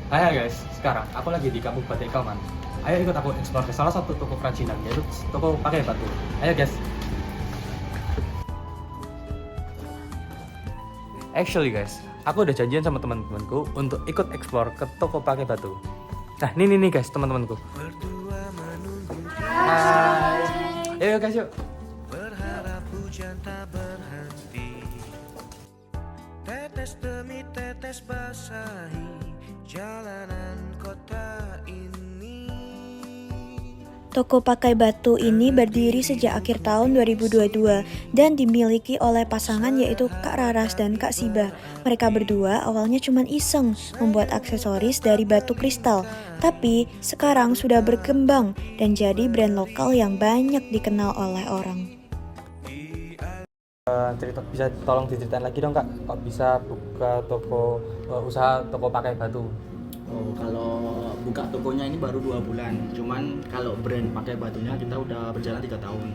Hai guys, sekarang aku lagi di Kabupaten Kauman. Ayo ikut aku explore ke salah satu toko kerajinan, yaitu toko pakai batu. Ayo guys. Actually guys, aku udah janjian sama teman-temanku untuk ikut explore ke toko pakai batu. Nah, ini guys teman-temanku. Hai. Ayo guys yuk. Berharap hujan tak berhenti, tetes demi tetes basahi jalanan kota ini. Toko pakai batu ini berdiri sejak akhir tahun 2022 dan dimiliki oleh pasangan yaitu Kak Raras dan Kak Siba. Mereka berdua awalnya cuma iseng membuat aksesoris dari batu kristal, tapi sekarang sudah berkembang dan jadi brand lokal yang banyak dikenal oleh orang. Bisa tolong diceritain lagi dong Kak, kok bisa buka toko usaha toko pakai batu? Oh, kalau buka tokonya ini baru 2 bulan. Cuman kalau brand pakai batunya kita udah berjalan 3 tahun.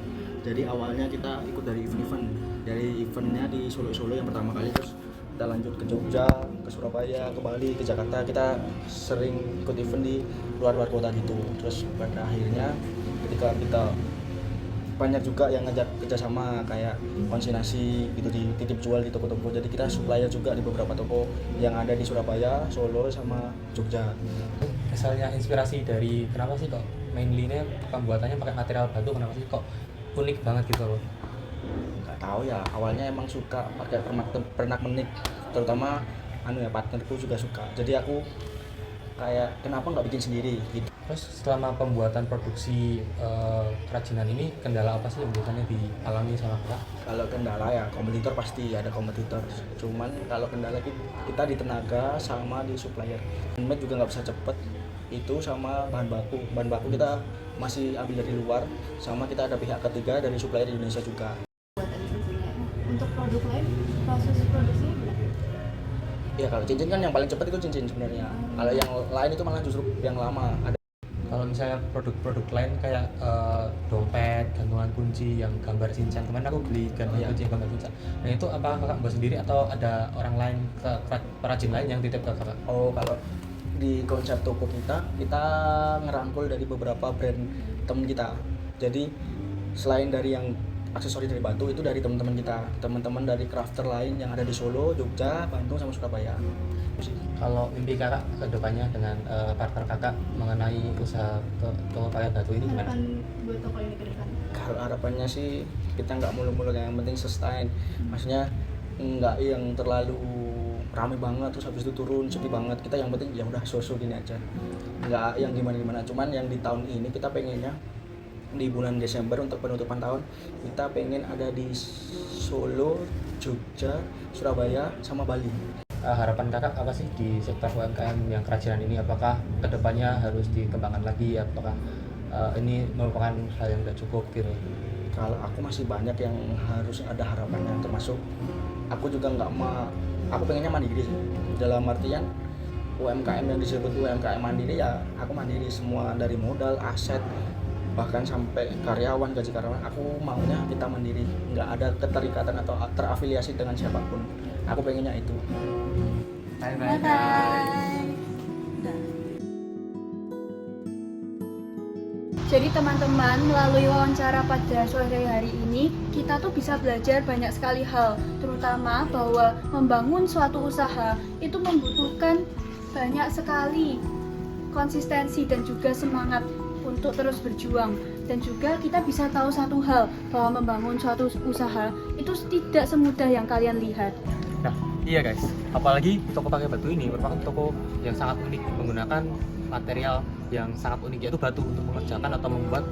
Jadi awalnya kita ikut dari event-event. Dari eventnya di Solo yang pertama kali, terus kita lanjut ke Jogja, ke Surabaya, ke Bali, ke Jakarta. Kita sering ikut event di luar kota gitu. Terus pada akhirnya ketika kita banyak juga yang ngajak kerjasama kayak konsinyasi gitu, di titip jual di toko-toko, jadi kita supplier juga di beberapa toko yang ada di Surabaya, Solo sama Jogja. Misalnya inspirasi dari kenapa sih kok mainly-nya pembuatannya pakai material batu, kenapa sih kok unik banget gitu loh? Nggak tahu ya, awalnya emang suka pakai pernak-pernik, terutama partnerku juga suka, jadi aku kayak kenapa nggak bikin sendiri gitu. Terus selama pembuatan produksi kerajinan ini, kendala apa sih yang biasanya dialami sama Kak? Kalau kendala ya kompetitor, pasti ada kompetitor. Cuman kalau kendala kita di tenaga sama di supplier. Handmade juga nggak bisa cepet itu, sama bahan baku kita masih ambil dari luar, sama kita ada pihak ketiga dari supplier di Indonesia juga. Untuk produk lain, proses produksinya gimana? Ya kalau cincin kan yang paling cepat itu cincin sebenarnya. Kalau yang lain itu malah justru yang lama. Ada Kalau misalnya produk-produk lain kayak dompet, gantungan kunci yang gambar Shinchan, kemarin aku beli gantungan kunci yang gambar Shinchan. Nah itu apa Kakak buat sendiri atau ada orang lain, perajin lain yang titip ke Kakak? Oh, kalau di konsep toko kita ngerangkul dari beberapa brand temen kita. Jadi selain dari yang aksesori dari batu, itu dari teman-teman dari crafter lain yang ada di Solo, Jogja, Bandung sama Surabaya. Kalau mimpi Kakak ke depannya dengan partner Kakak mengenai usaha toko pakai batu ini gimana? Harapan buat toko ini ke depan? Kalau harapannya sih kita nggak muluk-muluk, yang penting sustain. Maksudnya nggak yang terlalu ramai banget terus habis itu turun sepi banget. Kita yang penting ya udah so-so gini aja, nggak yang gimana-gimana. Cuman yang di tahun ini kita pengennya di bulan Desember untuk penutupan tahun, kita pengen ada di Solo, Jogja, Surabaya sama Bali. Harapan Kakak apa sih di sektor UMKM yang kerajinan ini? Apakah kedepannya harus dikembangkan lagi? Apakah ini merupakan hal yang tidak cukup gitu? Kalau aku masih banyak yang harus ada harapannya, termasuk aku juga aku pengennya mandiri sih. Dalam artian UMKM yang disebut UMKM mandiri, ya aku mandiri semua, dari modal, aset, bahkan sampai karyawan, gaji karyawan. Aku maunya kita mandiri, nggak ada keterikatan atau terafiliasi dengan siapapun. Aku pengennya itu. Jadi teman-teman, melalui wawancara pada sore hari ini, kita tuh bisa belajar banyak sekali hal, terutama bahwa membangun suatu usaha itu membutuhkan banyak sekali konsistensi dan juga semangat untuk terus berjuang. Dan juga kita bisa tahu satu hal, bahwa membangun suatu usaha itu tidak semudah yang kalian lihat. Nah, iya guys, apalagi toko pakai batu ini merupakan toko yang sangat unik, menggunakan material yang sangat unik, yaitu batu untuk mengerjakan atau membuat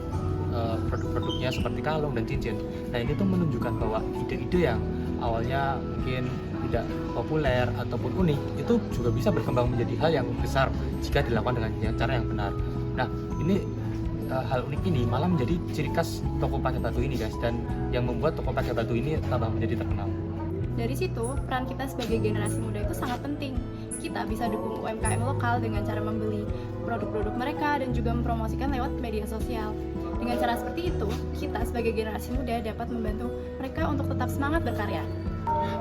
produk-produknya seperti kalung dan cincin. Nah ini tuh menunjukkan bahwa ide-ide yang awalnya mungkin tidak populer ataupun unik itu juga bisa berkembang menjadi hal yang besar jika dilakukan dengan cara yang benar. Nah ini hal unik ini malah menjadi ciri khas toko pakai batu ini guys, dan yang membuat toko pakai batu ini tambah menjadi terkenal. Dari situ, peran kita sebagai generasi muda itu sangat penting. Kita bisa dukung UMKM lokal dengan cara membeli produk-produk mereka dan juga mempromosikan lewat media sosial. Dengan cara seperti itu, kita sebagai generasi muda dapat membantu mereka untuk tetap semangat berkarya.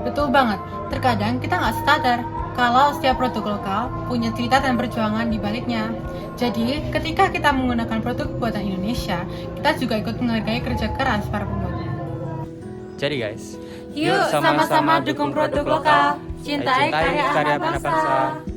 Betul banget, terkadang kita nggak sadar kalau setiap produk lokal punya cerita dan perjuangan di baliknya. Jadi, ketika kita menggunakan produk buatan Indonesia, kita juga ikut menghargai kerja keras para pembuatnya. Jadi guys, Yuk sama-sama dukung produk lokal, cintai karya anak bangsa.